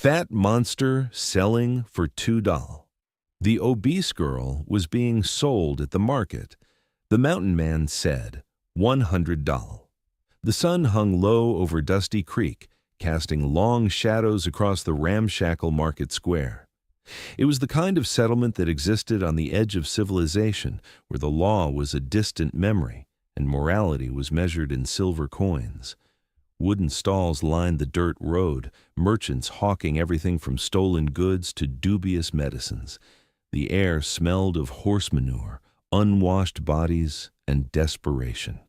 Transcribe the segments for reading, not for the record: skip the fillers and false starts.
Fat monster selling for $2. The obese girl was being sold at the market. The mountain man said, $100. The sun hung low over Dusty Creek, casting long shadows across the ramshackle market square. It was the kind of settlement that existed on the edge of civilization, where the law was a distant memory and morality was measured in silver coins. Wooden stalls lined the dirt road, merchants hawking everything from stolen goods to dubious medicines. The air smelled of horse manure, unwashed bodies, and desperation.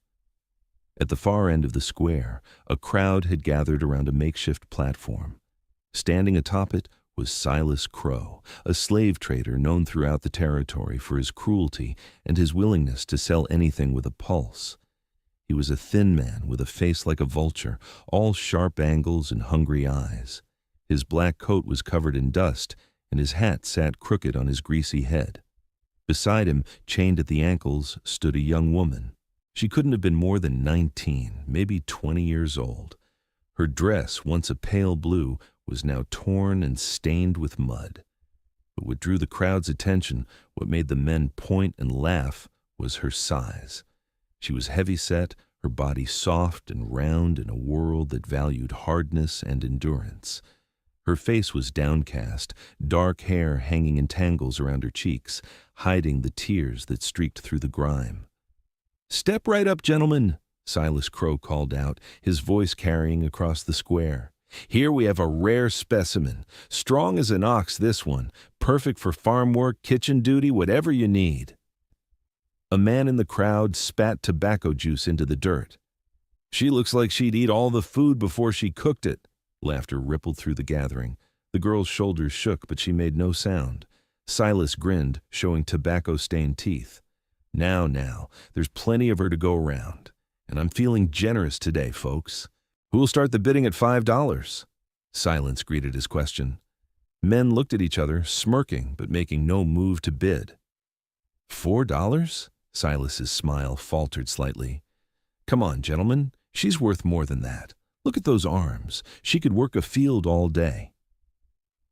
At the far end of the square, a crowd had gathered around a makeshift platform. Standing atop it was Silas Crow, a slave trader known throughout the territory for his cruelty and his willingness to sell anything with a pulse. He was a thin man with a face like a vulture, all sharp angles and hungry eyes. His black coat was covered in dust, and his hat sat crooked on his greasy head. Beside him, chained at the ankles, stood a young woman. She couldn't have been more than 19, maybe 20 years old. Her dress, once a pale blue, was now torn and stained with mud. But what drew the crowd's attention, what made the men point and laugh, was her size. She was heavy-set, her body soft and round in a world that valued hardness and endurance. Her face was downcast, dark hair hanging in tangles around her cheeks, hiding the tears that streaked through the grime. "Step right up, gentlemen," Silas Crow called out, his voice carrying across the square. "Here we have a rare specimen. Strong as an ox, this one. Perfect for farm work, kitchen duty, whatever you need." A man in the crowd spat tobacco juice into the dirt. "She looks like she'd eat all the food before she cooked it." Laughter rippled through the gathering. The girl's shoulders shook, but she made no sound. Silas grinned, showing tobacco-stained teeth. Now, there's plenty of her to go around. And I'm feeling generous today, folks. Who'll start the bidding at $5? Silence greeted his question. Men looked at each other, smirking, but making no move to bid. $4? Silas's smile faltered slightly. "Come on, gentlemen. She's worth more than that. Look at those arms. She could work a field all day."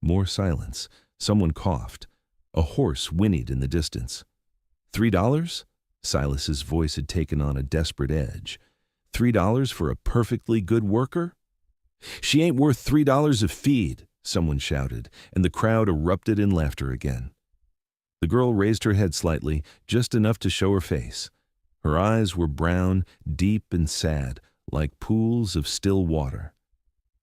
More silence. Someone coughed. A horse whinnied in the distance. $3? Silas's voice had taken on a desperate edge. $3 for a perfectly good worker? "She ain't worth $3 a feed," someone shouted, and the crowd erupted in laughter again. The girl raised her head slightly, just enough to show her face. Her eyes were brown, deep and sad, like pools of still water.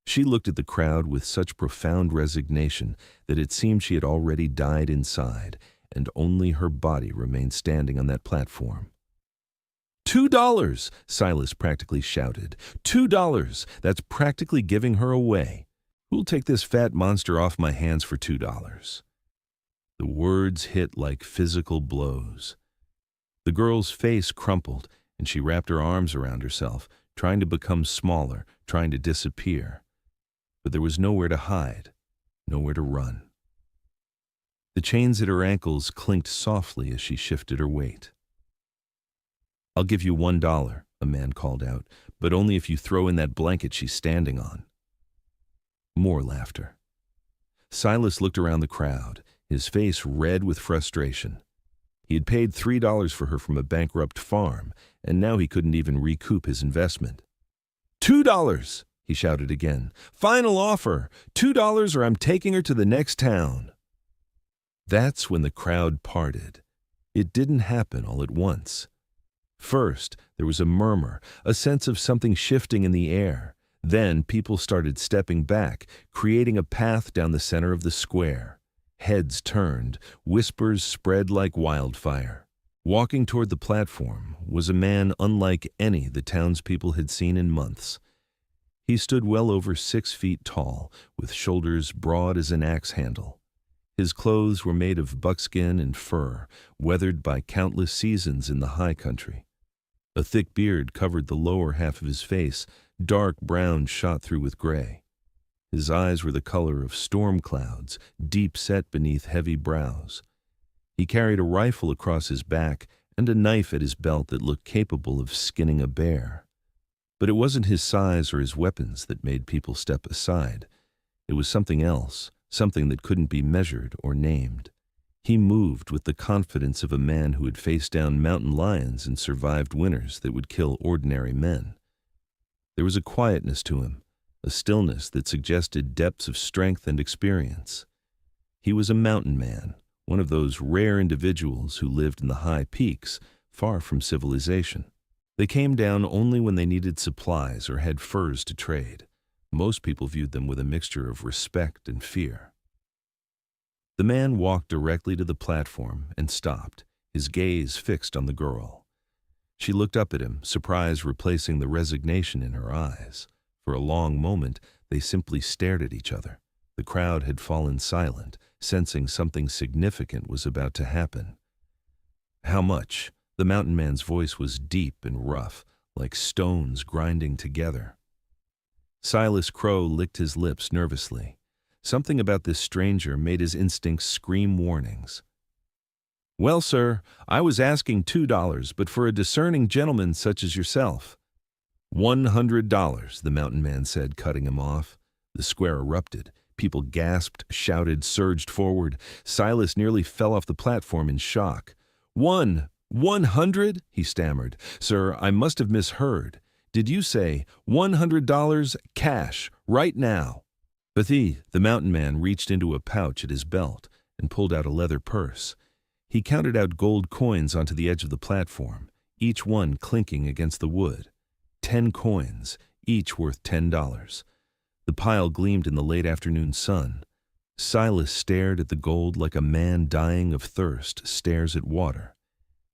She looked at the crowd with such profound resignation that it seemed she had already died inside, and only her body remained standing on that platform. $2! Silas practically shouted. $2! That's practically giving her away. Who'll take this fat monster off my hands for $2? The words hit like physical blows. The girl's face crumpled, and she wrapped her arms around herself, trying to become smaller, trying to disappear. But there was nowhere to hide, nowhere to run. The chains at her ankles clinked softly as she shifted her weight. "I'll give you $1, a man called out, "but only if you throw in that blanket she's standing on." More laughter. Silas looked around the crowd, his face red with frustration. He had paid $3 for her from a bankrupt farm, and now he couldn't even recoup his investment. $2! He shouted again. "Final offer! $2 or I'm taking her to the next town." That's when the crowd parted. It didn't happen all at once. First, there was a murmur, a sense of something shifting in the air. Then people started stepping back, creating a path down the center of the square. Heads turned, whispers spread like wildfire. Walking toward the platform was a man unlike any the townspeople had seen in months. He stood well over 6 feet tall, with shoulders broad as an axe handle. His clothes were made of buckskin and fur, weathered by countless seasons in the high country. A thick beard covered the lower half of his face, dark brown shot through with gray. His eyes were the color of storm clouds, deep set beneath heavy brows. He carried a rifle across his back and a knife at his belt that looked capable of skinning a bear. But it wasn't his size or his weapons that made people step aside. It was something else, something that couldn't be measured or named. He moved with the confidence of a man who had faced down mountain lions and survived winters that would kill ordinary men. There was a quietness to him, a stillness that suggested depths of strength and experience. He was a mountain man, one of those rare individuals who lived in the high peaks, far from civilization. They came down only when they needed supplies or had furs to trade. Most people viewed them with a mixture of respect and fear. The man walked directly to the platform and stopped, his gaze fixed on the girl. She looked up at him, surprise replacing the resignation in her eyes. For a long moment, they simply stared at each other. The crowd had fallen silent, sensing something significant was about to happen. "How much?" The mountain man's voice was deep and rough, like stones grinding together. Silas Crow licked his lips nervously. Something about this stranger made his instincts scream warnings. "Well, sir, I was asking $2, but for a discerning gentleman such as yourself." $100, the mountain man said, cutting him off. The square erupted. People gasped, shouted, surged forward. Silas nearly fell off the platform in shock. 100? He stammered. "Sir, I must have misheard. Did you say $100 cash, right now?" The mountain man reached into a pouch at his belt and pulled out a leather purse. He counted out gold coins onto the edge of the platform, each one clinking against the wood. 10 coins, each worth $10. The pile gleamed in the late afternoon sun. Silas stared at the gold like a man dying of thirst stares at water.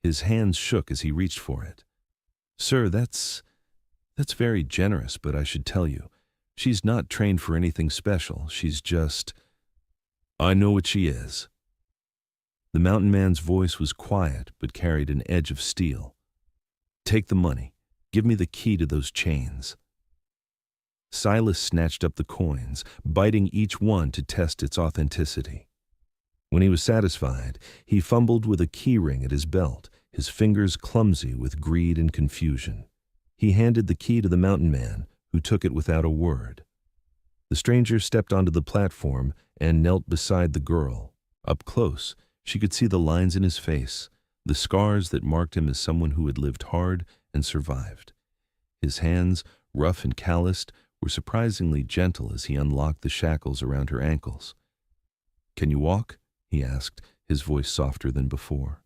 His hands shook as he reached for it. "Sir, that's very generous, but I should tell you, she's not trained for anything special. She's just—" "I know what she is." The mountain man's voice was quiet but carried an edge of steel. "Take the money. Give me the key to those chains." Silas snatched up the coins, biting each one to test its authenticity. When he was satisfied, he fumbled with a key ring at his belt, his fingers clumsy with greed and confusion. He handed the key to the mountain man, who took it without a word. The stranger stepped onto the platform and knelt beside the girl. Up close, she could see the lines in his face, the scars that marked him as someone who had lived hard and survived. His hands, rough and calloused, were surprisingly gentle as he unlocked the shackles around her ankles. "Can you walk?" he asked, his voice softer than before.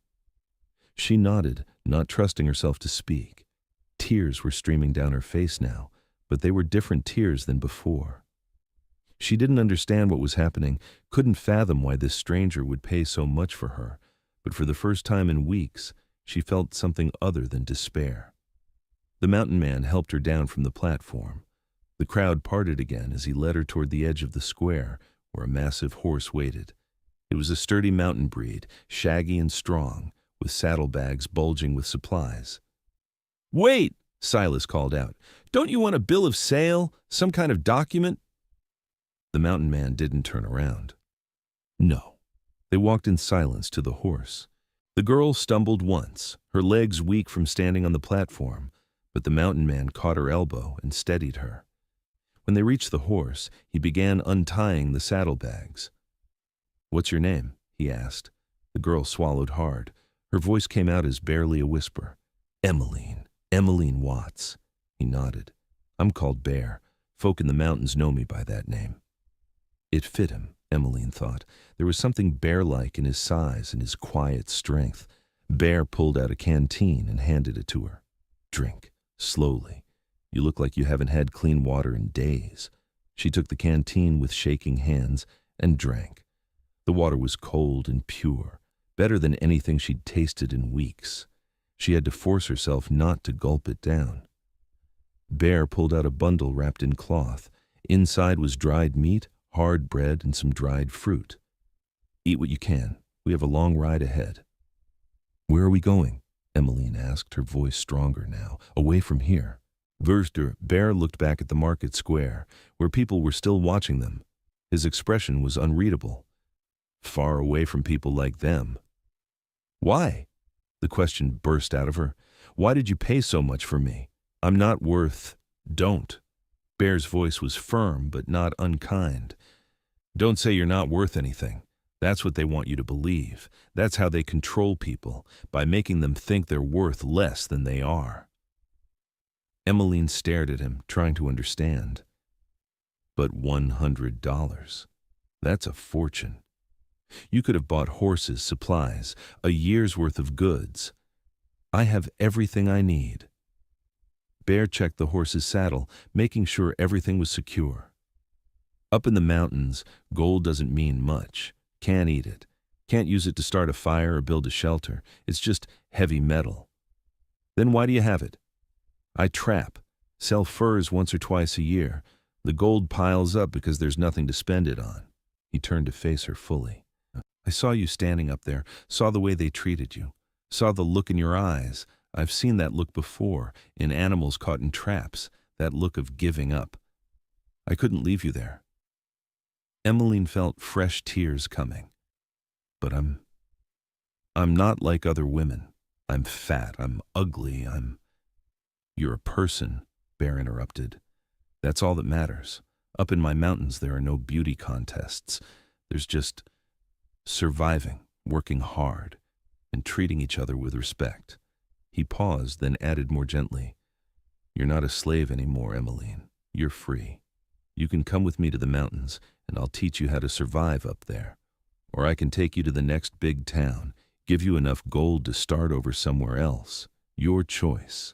She nodded, not trusting herself to speak. Tears were streaming down her face now, but they were different tears than before. She didn't understand what was happening, couldn't fathom why this stranger would pay so much for her, but for the first time in weeks, she felt something other than despair. The mountain man helped her down from the platform. The crowd parted again as he led her toward the edge of the square, where a massive horse waited. It was a sturdy mountain breed, shaggy and strong, with saddlebags bulging with supplies. "Wait!" Silas called out. "Don't you want a bill of sale? Some kind of document?" The mountain man didn't turn around. No. They walked in silence to the horse. The girl stumbled once, her legs weak from standing on the platform, but the mountain man caught her elbow and steadied her. When they reached the horse, he began untying the saddlebags. "What's your name?" he asked. The girl swallowed hard. Her voice came out as barely a whisper. Emmeline Watts." He nodded. "I'm called Bear. Folk in the mountains know me by that name." It fit him, Emmeline thought. There was something bear-like in his size and his quiet strength. Bear pulled out a canteen and handed it to her. "Drink, slowly. You look like you haven't had clean water in days." She took the canteen with shaking hands and drank. The water was cold and pure, better than anything she'd tasted in weeks. She had to force herself not to gulp it down. Bear pulled out a bundle wrapped in cloth. Inside was dried meat, hard bread, and some dried fruit. "Eat what you can. We have a long ride ahead." "Where are we going?" Emmeline asked, her voice stronger now. "Away from here." Bear looked back at the market square, where people were still watching them. His expression was unreadable. "Far away from people like them." "Why?" The question burst out of her. "Why did you pay so much for me? I'm not worth—" "Don't." Bear's voice was firm but not unkind. Don't say you're not worth anything. That's what they want you to believe. That's how they control people, by making them think they're worth less than they are. Emmeline stared at him, trying to understand. But $100. That's a fortune. You could have bought horses, supplies, a year's worth of goods. I have everything I need. Bear checked the horse's saddle, making sure everything was secure. Up in the mountains, gold doesn't mean much. Can't eat it. Can't use it to start a fire or build a shelter. It's just heavy metal. Then why do you have it? I trap. Sell furs once or twice a year. The gold piles up because there's nothing to spend it on. He turned to face her fully. I saw you standing up there, saw the way they treated you, saw the look in your eyes. I've seen that look before, in animals caught in traps, that look of giving up. I couldn't leave you there. Emmeline felt fresh tears coming. But I'm not like other women. I'm fat, I'm ugly, You're a person, Bear interrupted. That's all that matters. Up in my mountains there are no beauty contests. There's just surviving, working hard, and treating each other with respect. He paused, then added more gently, You're not a slave anymore, Emmeline. You're free. You can come with me to the mountains, and I'll teach you how to survive up there. Or I can take you to the next big town, give you enough gold to start over somewhere else. Your choice.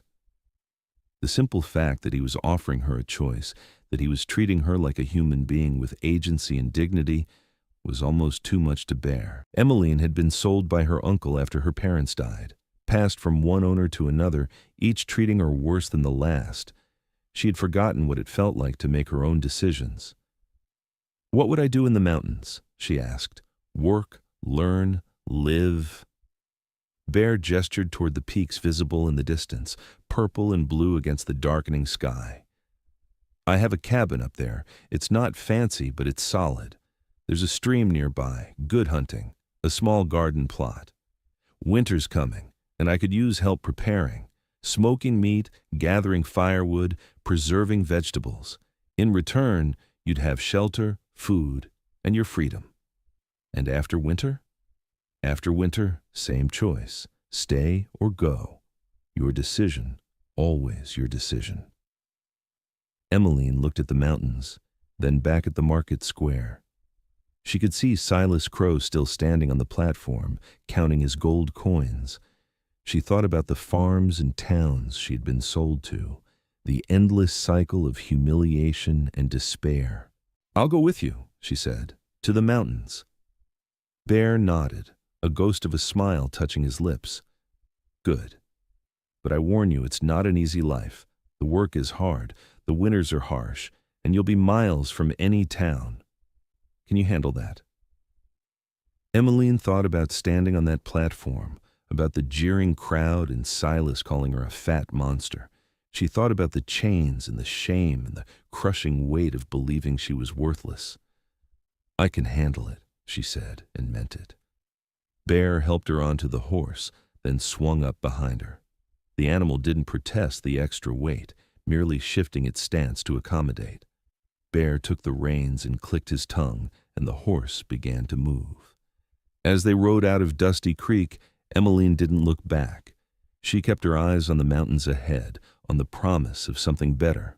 The simple fact that he was offering her a choice, that he was treating her like a human being with agency and dignity, was almost too much to bear. Emmeline had been sold by her uncle after her parents died, passed from one owner to another, each treating her worse than the last. She had forgotten what it felt like to make her own decisions. What would I do in the mountains? She asked. Work, learn, live. Bear gestured toward the peaks visible in the distance, purple and blue against the darkening sky. I have a cabin up there. It's not fancy, but it's solid. There's a stream nearby, good hunting, a small garden plot. Winter's coming, and I could use help preparing. Smoking meat, gathering firewood, preserving vegetables. In return, you'd have shelter, food, and your freedom. And after winter? After winter, same choice. Stay or go. Your decision, always your decision. Emmeline looked at the mountains, then back at the market square. She could see Silas Crow still standing on the platform, counting his gold coins. She thought about the farms and towns she had been sold to, the endless cycle of humiliation and despair. I'll go with you, she said, to the mountains. Bear nodded, a ghost of a smile touching his lips. Good. But I warn you, it's not an easy life. The work is hard, the winters are harsh, and you'll be miles from any town. Can you handle that? Emmeline thought about standing on that platform, about the jeering crowd and Silas calling her a fat monster. She thought about the chains and the shame and the crushing weight of believing she was worthless. I can handle it, she said, and meant it. Bear helped her onto the horse, then swung up behind her. The animal didn't protest the extra weight, merely shifting its stance to accommodate. Bear took the reins and clicked his tongue, and the horse began to move. As they rode out of Dusty Creek, Emmeline didn't look back. She kept her eyes on the mountains ahead, on the promise of something better.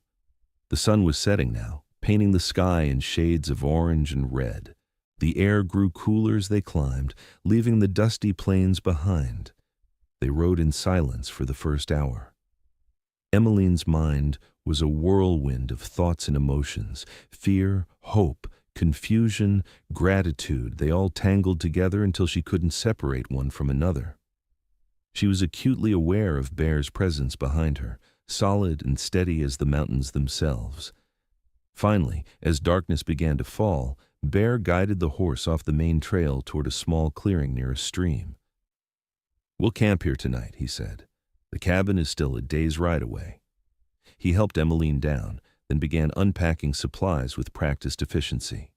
The sun was setting now, painting the sky in shades of orange and red. The air grew cooler as they climbed, leaving the dusty plains behind. They rode in silence for the first hour. Emmeline's mind was a whirlwind of thoughts and emotions, fear, hope, confusion, gratitude. They all tangled together until she couldn't separate one from another. She was acutely aware of Bear's presence behind her, solid and steady as the mountains themselves. Finally, as darkness began to fall, Bear guided the horse off the main trail toward a small clearing near a stream. We'll camp here tonight, he said. The cabin is still a day's ride away. He helped Emmeline down, then began unpacking supplies with practiced efficiency.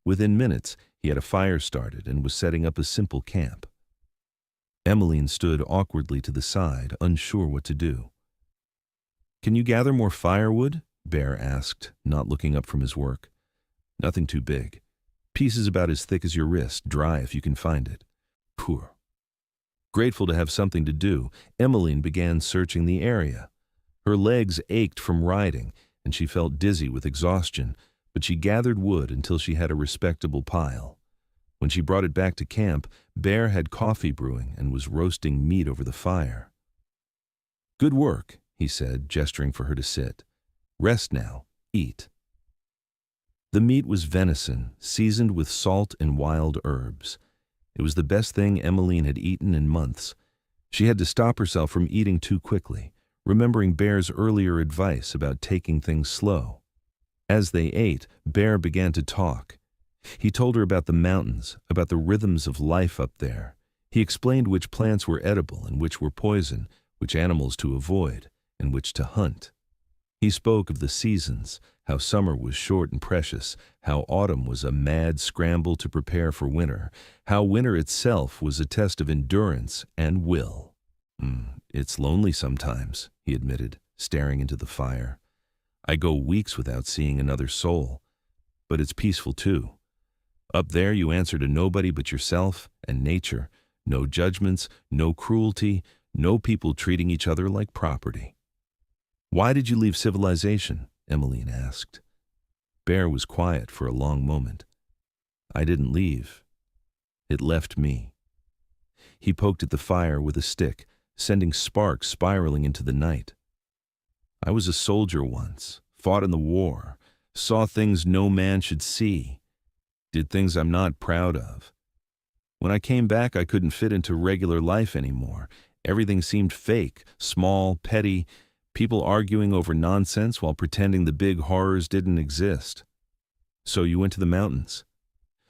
Within minutes, he had a fire started and was setting up a simple camp. Emmeline stood awkwardly to the side, unsure what to do. Can you gather more firewood? Bear asked, not looking up from his work. Nothing too big. Pieces about as thick as your wrist, dry if you can find it. Poor. Grateful to have something to do, Emmeline began searching the area. Her legs ached from riding, and she felt dizzy with exhaustion, but she gathered wood until she had a respectable pile. When she brought it back to camp, Bear had coffee brewing and was roasting meat over the fire. "Good work," he said, gesturing for her to sit. "Rest now. Eat." The meat was venison, seasoned with salt and wild herbs. It was the best thing Emmeline had eaten in months. She had to stop herself from eating too quickly, remembering Bear's earlier advice about taking things slow. As they ate, Bear began to talk. He told her about the mountains, about the rhythms of life up there. He explained which plants were edible and which were poison, which animals to avoid, and which to hunt. He spoke of the seasons, how summer was short and precious, how autumn was a mad scramble to prepare for winter, how winter itself was a test of endurance and will. It's lonely sometimes," he admitted, staring into the fire. "I go weeks without seeing another soul. But it's peaceful too. Up there you answer to nobody but yourself and nature. No judgments, no cruelty, no people treating each other like property." "Why did you leave civilization?" Emmeline asked. Bear was quiet for a long moment. "I didn't leave. It left me." He poked at the fire with a stick, sending sparks spiraling into the night. "I was a soldier once, fought in the war, saw things no man should see, did things I'm not proud of. When I came back, I couldn't fit into regular life anymore. Everything seemed fake, small, petty, people arguing over nonsense while pretending the big horrors didn't exist. So you went to the mountains."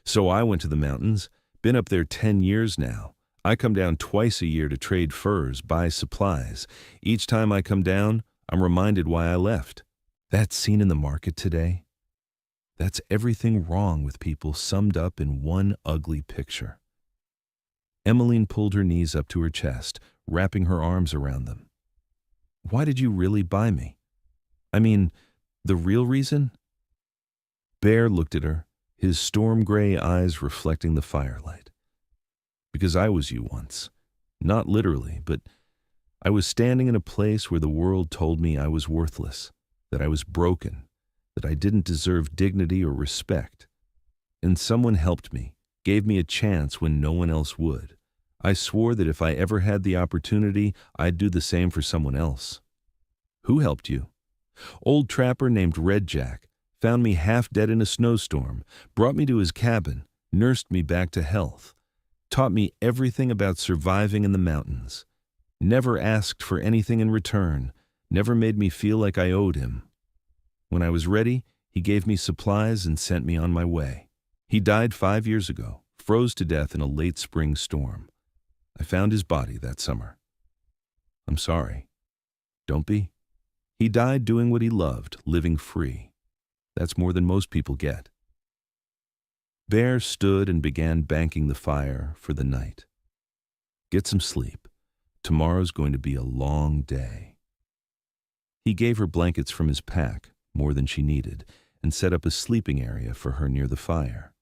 "So I went to the mountains. Been up there 10 years now. I come down twice a year to trade furs, buy supplies. Each time I come down, I'm reminded why I left. That scene in the market today, that's everything wrong with people summed up in one ugly picture." Emmeline pulled her knees up to her chest, wrapping her arms around them. "Why did you really buy me? I mean, the real reason?" Bear looked at her, his storm-gray eyes reflecting the firelight. "Because I was you once. Not literally, but I was standing in a place where the world told me I was worthless, that I was broken, that I didn't deserve dignity or respect. And someone helped me, gave me a chance when no one else would. I swore that if I ever had the opportunity, I'd do the same for someone else." "Who helped you?" "Old trapper named Red Jack found me half dead in a snowstorm, brought me to his cabin, nursed me back to health, taught me everything about surviving in the mountains. Never asked for anything in return, never made me feel like I owed him. When I was ready, he gave me supplies and sent me on my way. He died 5 years ago, froze to death in a late spring storm. I found his body that summer. I'm sorry. Don't be. He died doing what he loved, living free. That's more than most people get." Bear stood and began banking the fire for the night. "Get some sleep. Tomorrow's going to be a long day." He gave her blankets from his pack, more than she needed, and set up a sleeping area for her near the fire.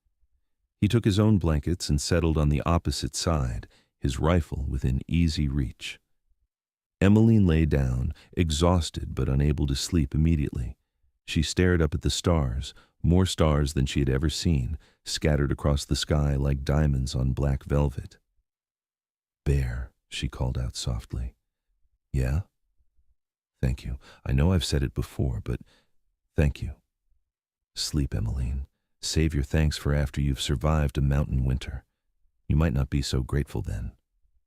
He took his own blankets and settled on the opposite side, his rifle within easy reach. Emmeline lay down, exhausted but unable to sleep immediately. She stared up at the stars, more stars than she had ever seen, scattered across the sky like diamonds on black velvet. "Bear," she called out softly. "Yeah? Thank you. I know I've said it before, but thank you. Sleep, Emmeline. Save your thanks for after you've survived a mountain winter. You might not be so grateful then."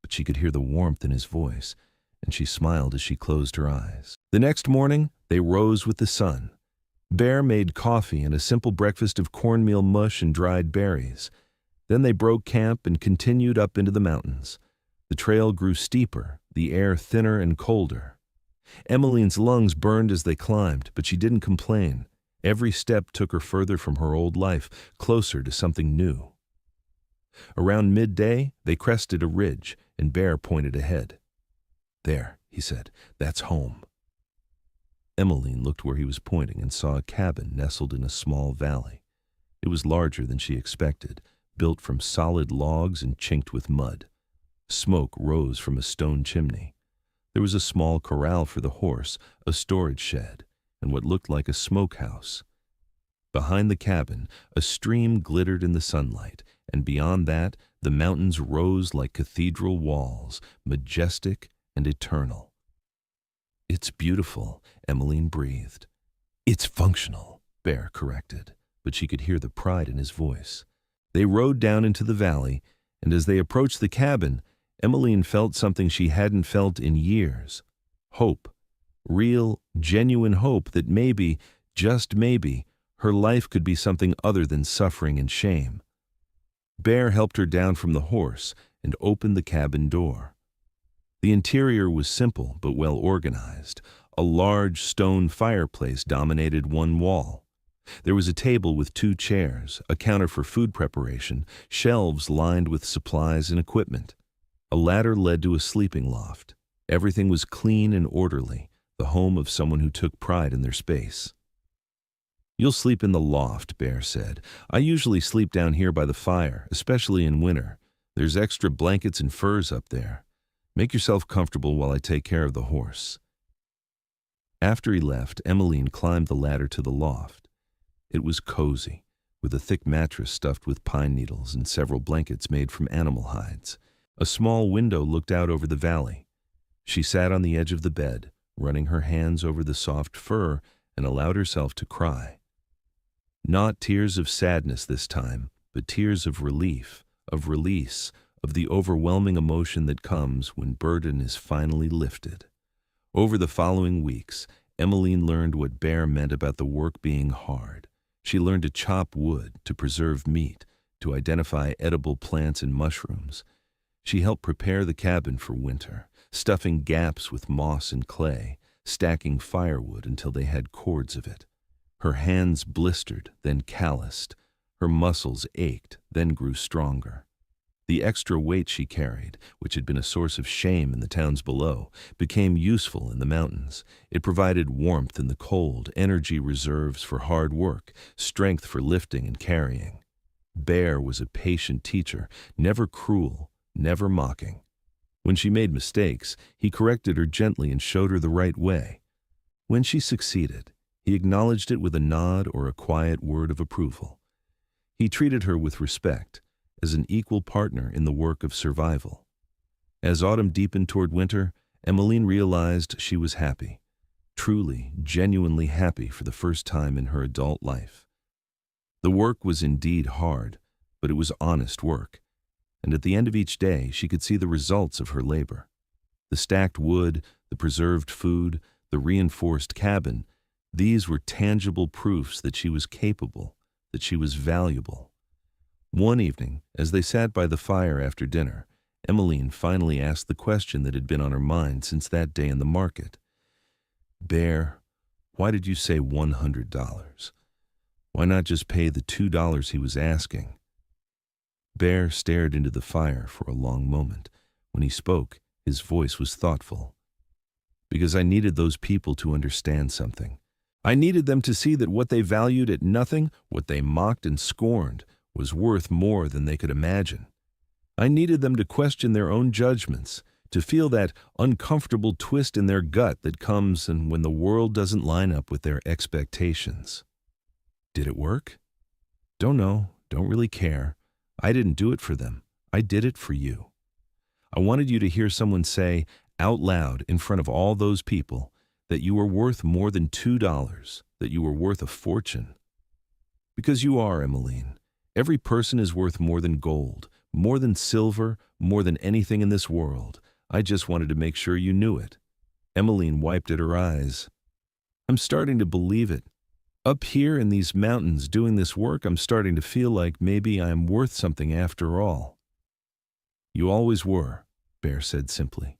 But she could hear the warmth in his voice, and she smiled as she closed her eyes. The next morning, they rose with the sun. Bear made coffee and a simple breakfast of cornmeal mush and dried berries. Then they broke camp and continued up into the mountains. The trail grew steeper, the air thinner and colder. Emmeline's lungs burned as they climbed, but she didn't complain. Every step took her further from her old life, closer to something new. Around midday, they crested a ridge, and Bear pointed ahead. "There," he said, "that's home." Emmeline looked where he was pointing and saw a cabin nestled in a small valley. It was larger than she expected, built from solid logs and chinked with mud. Smoke rose from a stone chimney. There was a small corral for the horse, a storage shed, and what looked like a smokehouse. Behind the cabin, a stream glittered in the sunlight, and beyond that, the mountains rose like cathedral walls, majestic and eternal. "It's beautiful," Emmeline breathed. "It's functional," Bear corrected, but she could hear the pride in his voice. They rode down into the valley, and as they approached the cabin, Emmeline felt something she hadn't felt in years. Hope. Real, genuine hope that maybe, just maybe, her life could be something other than suffering and shame. Bear helped her down from the horse and opened the cabin door. The interior was simple but well organized. A large stone fireplace dominated one wall. There was a table with 2 chairs, a counter for food preparation, shelves lined with supplies and equipment. A ladder led to a sleeping loft. Everything was clean and orderly, the home of someone who took pride in their space. "You'll sleep in the loft," Bear said. "I usually sleep down here by the fire, especially in winter. There's extra blankets and furs up there. Make yourself comfortable while I take care of the horse." After he left, Emmeline climbed the ladder to the loft. It was cozy, with a thick mattress stuffed with pine needles and several blankets made from animal hides. A small window looked out over the valley. She sat on the edge of the bed, running her hands over the soft fur, and allowed herself to cry. Not tears of sadness this time, but tears of relief, of release, of the overwhelming emotion that comes when burden is finally lifted. Over the following weeks, Emmeline learned what Bear meant about the work being hard. She learned to chop wood, to preserve meat, to identify edible plants and mushrooms. She helped prepare the cabin for winter, stuffing gaps with moss and clay, stacking firewood until they had cords of it. Her hands blistered, then calloused. Her muscles ached, then grew stronger. The extra weight she carried, which had been a source of shame in the towns below, became useful in the mountains. It provided warmth in the cold, energy reserves for hard work, strength for lifting and carrying. Bear was a patient teacher, never cruel, never mocking. When she made mistakes, he corrected her gently and showed her the right way. When she succeeded, he acknowledged it with a nod or a quiet word of approval. He treated her with respect, as an equal partner in the work of survival. As autumn deepened toward winter, Emmeline realized she was happy, truly, genuinely happy for the first time in her adult life. The work was indeed hard, but it was honest work, and at the end of each day she could see the results of her labor. The stacked wood, the preserved food, the reinforced cabin, these were tangible proofs that she was capable, that she was valuable. One evening, as they sat by the fire after dinner, Emmeline finally asked the question that had been on her mind since that day in the market. "Bear, why did you say $100? Why not just pay the $2 he was asking?" Bear stared into the fire for a long moment. When he spoke, his voice was thoughtful. "Because I needed those people to understand something. I needed them to see that what they valued at nothing, what they mocked and scorned, was worth more than they could imagine. I needed them to question their own judgments, to feel that uncomfortable twist in their gut that comes when the world doesn't line up with their expectations." Did it work? Don't know, don't really care. I didn't do it for them. I did it for you. I wanted you to hear someone say out loud in front of all those people that you were worth more than $2, that you were worth a fortune. Because you are, Emmeline. Every person is worth more than gold, more than silver, more than anything in this world. I just wanted to make sure you knew it. Emmeline wiped at her eyes. I'm starting to believe it. Up here in these mountains doing this work, I'm starting to feel like maybe I am worth something after all. You always were, Bear said simply.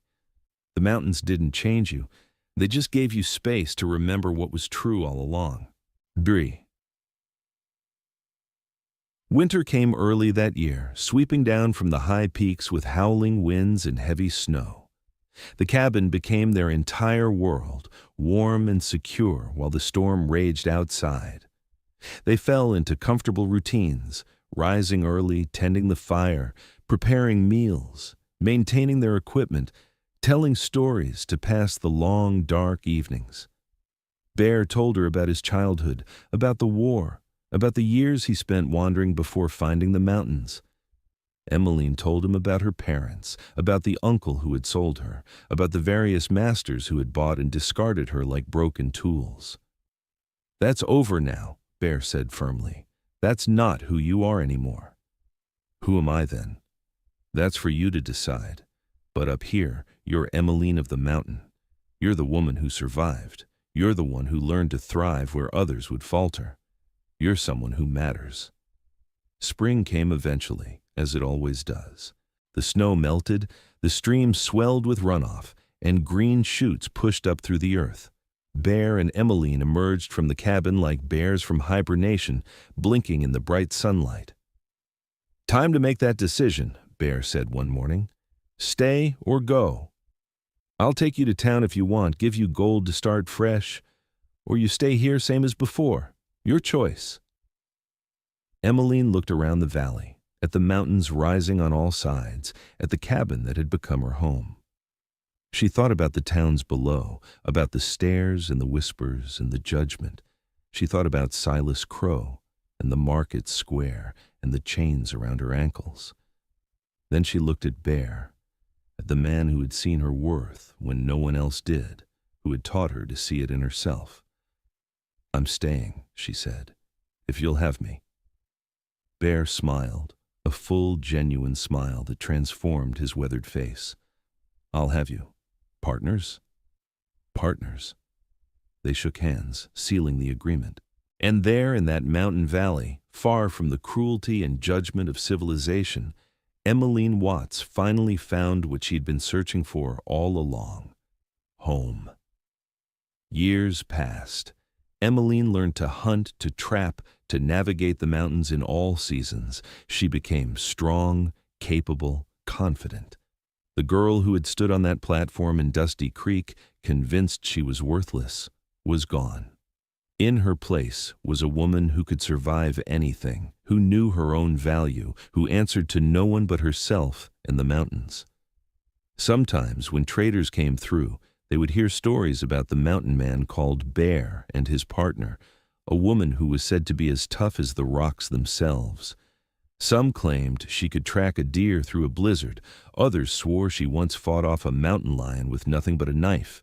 The mountains didn't change you. They just gave you space to remember what was true all along. Brie. Winter came early that year, sweeping down from the high peaks with howling winds and heavy snow. The cabin became their entire world, warm and secure while the storm raged outside. They fell into comfortable routines, rising early, tending the fire, preparing meals, maintaining their equipment, telling stories to pass the long, dark evenings. Bear told her about his childhood, about the war, about the years he spent wandering before finding the mountains. Emmeline told him about her parents, about the uncle who had sold her, about the various masters who had bought and discarded her like broken tools. "That's over now," Bear said firmly. "That's not who you are anymore." "Who am I then?" "That's for you to decide. But up here, you're Emmeline of the mountain. You're the woman who survived. You're the one who learned to thrive where others would falter. You're someone who matters." Spring came eventually, as it always does. The snow melted, the stream swelled with runoff, and green shoots pushed up through the earth. Bear and Emmeline emerged from the cabin like bears from hibernation, blinking in the bright sunlight. "Time to make that decision," Bear said one morning. "Stay or go. I'll take you to town if you want, give you gold to start fresh, or you stay here same as before. Your choice." Emmeline looked around the valley, at the mountains rising on all sides, at the cabin that had become her home. She thought about the towns below, about the stares and the whispers and the judgment. She thought about Silas Crow and the market square and the chains around her ankles. Then she looked at Bear, at the man who had seen her worth when no one else did, who had taught her to see it in herself. "I'm staying," she said, "if you'll have me." Bear smiled, a full, genuine smile that transformed his weathered face. "I'll have you. Partners?" "Partners." They shook hands, sealing the agreement. And there in that mountain valley, far from the cruelty and judgment of civilization, Emmeline Watts finally found what she'd been searching for all along: home. Years passed. Emmeline learned to hunt, to trap, to navigate the mountains in all seasons. She became strong, capable, confident. The girl who had stood on that platform in Dusty Creek, convinced she was worthless, was gone. In her place was a woman who could survive anything, who knew her own value, who answered to no one but herself and the mountains. Sometimes, when traders came through, they would hear stories about the mountain man called Bear and his partner, a woman who was said to be as tough as the rocks themselves. Some claimed she could track a deer through a blizzard. Others swore she once fought off a mountain lion with nothing but a knife.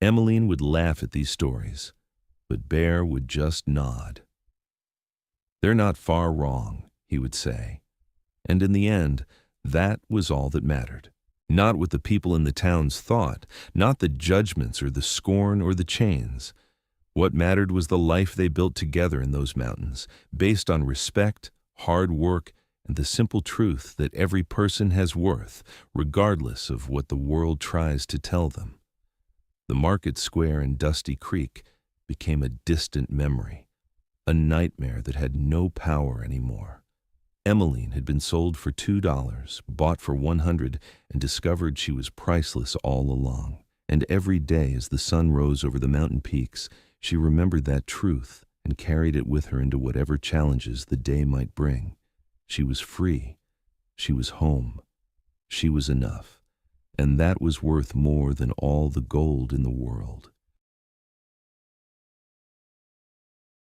Emmeline would laugh at these stories, but Bear would just nod. "They're not far wrong," he would say. And in the end, that was all that mattered. Not what the people in the towns thought, not the judgments or the scorn or the chains. What mattered was the life they built together in those mountains, based on respect, hard work, and the simple truth that every person has worth, regardless of what the world tries to tell them. The market square in Dusty Creek became a distant memory, a nightmare that had no power anymore. Emmeline had been sold for $2, bought for $100, and discovered she was priceless all along. And every day as the sun rose over the mountain peaks, she remembered that truth and carried it with her into whatever challenges the day might bring. She was free. She was home. She was enough. And that was worth more than all the gold in the world.